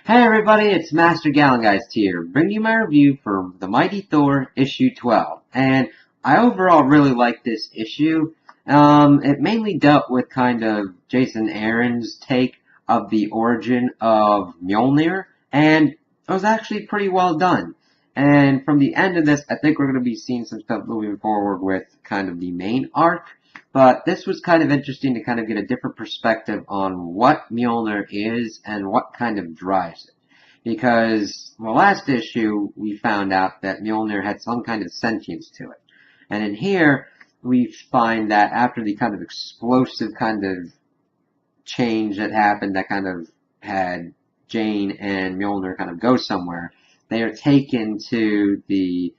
Hey everybody, it's Master Gallengeist here, bringing you my review for The Mighty Thor issue 12. And I overall really like this issue. It mainly dealt with kind of Jason Aaron's take of the origin of Mjolnir, and it was actually pretty well done. And from the end of this, I think we're going to be seeing some stuff moving forward with kind of the main arc. But this was kind of interesting to kind of get a different perspective on what Mjolnir is and what kind of drives it. Because the last issue, we found out that Mjolnir had some kind of sentience to it. And in here, we find that after the kind of explosive kind of change that happened that kind of had Jane and Mjolnir kind of go somewhere, they are taken to the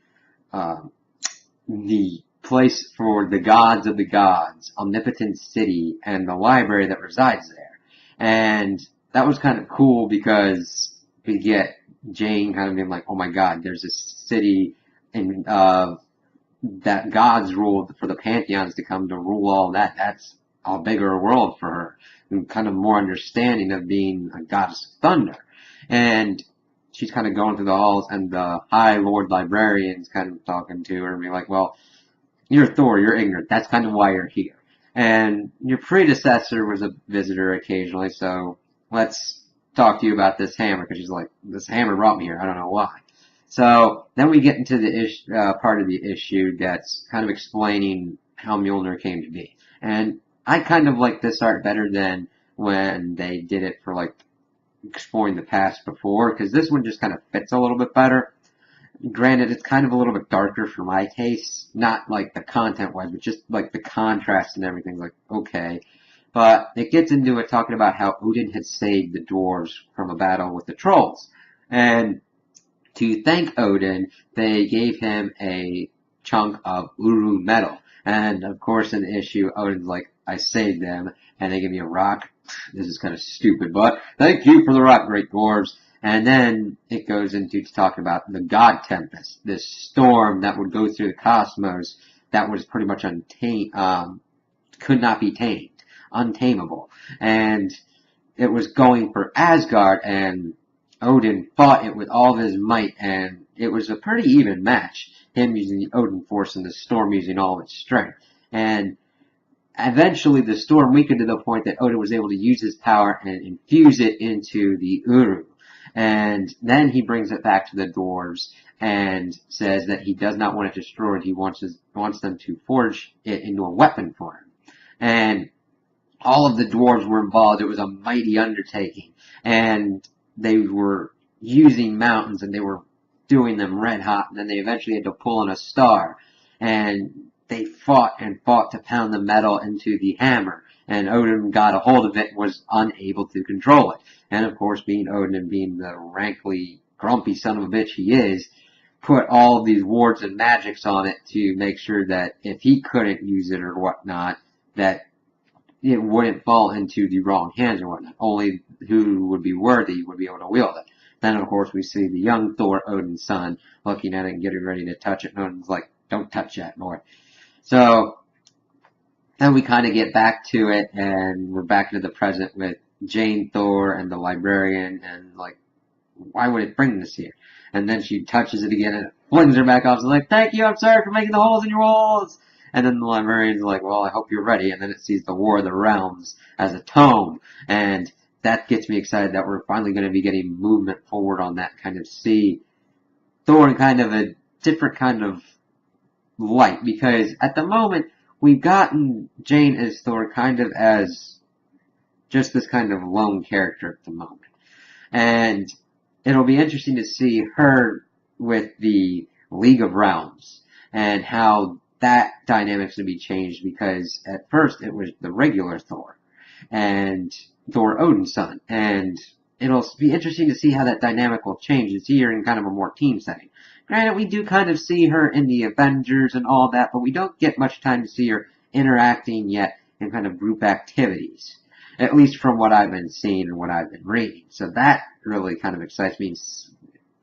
place for the gods of the gods, Omnipotent City, and the library that resides there. And that was kind of cool because we get Jane kind of being like, oh my god, there's a city in, that gods ruled for the pantheons to come to rule all that. That's a bigger world for her. And kind of more understanding of being a goddess of thunder. And she's kind of going through the halls, and the High Lord Librarian's kind of talking to her and being like, well, you're Thor, you're ignorant. That's kind of why you're here. And your predecessor was a visitor occasionally, so let's talk to you about this hammer, because she's like, this hammer brought me here, I don't know why. So then we get into the part of the issue that's kind of explaining how Mjolnir came to be. And I kind of like this art better than when they did it for like exploring the past before, because this one just kind of fits a little bit better. Granted, it's kind of a little bit darker for my taste, not like the content-wise, but just like the contrast and everything, like, okay. But it gets into it talking about how Odin had saved the dwarves from a battle with the trolls. And to thank Odin, they gave him a chunk of Uru metal. And of course in the issue, Odin's like, I saved them, and they give me a rock. This is kind of stupid, but thank you for the rock, great dwarves. And then it goes into talking about the God Tempest, this storm that would go through the cosmos that was pretty much could not be tamed, untamable. And it was going for Asgard, and Odin fought it with all of his might, and it was a pretty even match, him using the Odin force and the storm using all of its strength. And eventually the storm weakened to the point that Odin was able to use his power and infuse it into the Uru. And then he brings it back to the dwarves and says that he does not want it destroyed. He wants them to forge it into a weapon for him. And all of the dwarves were involved. It was a mighty undertaking. And they were using mountains, and they were doing them red hot. And then they eventually had to pull in a star. And they fought and fought to pound the metal into the hammer. And Odin got a hold of it and was unable to control it. And of course, being Odin and being the rankly grumpy son of a bitch he is, put all of these wards and magics on it to make sure that if he couldn't use it or whatnot, that it wouldn't fall into the wrong hands or whatnot. Only who would be worthy would be able to wield it. Then of course we see the young Thor, Odin's son, looking at it and getting ready to touch it, and Odin's like, don't touch that, boy. So then we kind of get back to it, and we're back into the present with Jane, Thor, and the librarian, and like, why would it bring this here? And then she touches it again, and it flings her back off. She's like, thank you, I'm sorry for making the holes in your walls. And then the librarian's like, well, I hope you're ready. And then it sees the War of the Realms as a tome, and that gets me excited that we're finally going to be getting movement forward on that, kind of see Thor in kind of a different kind of light, because at the moment, we've gotten Jane as Thor kind of as just this kind of lone character at the moment. And it'll be interesting to see her with the League of Realms and how that dynamic's going to be changed, because at first it was the regular Thor and Thor Odin's son. And it'll be interesting to see how that dynamic will change and see her in kind of a more team setting. Granted, we do kind of see her in the Avengers and all that, but we don't get much time to see her interacting yet in kind of group activities. At least from what I've been seeing and what I've been reading. So that really kind of excites me,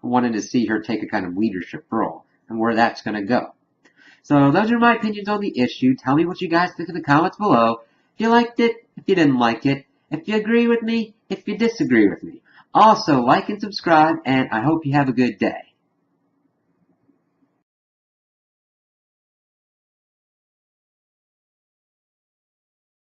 wanting to see her take a kind of leadership role and where that's going to go. So those are my opinions on the issue. Tell me what you guys think in the comments below. If you liked it, if you didn't like it, if you agree with me, if you disagree with me. Also, like and subscribe, and I hope you have a good day.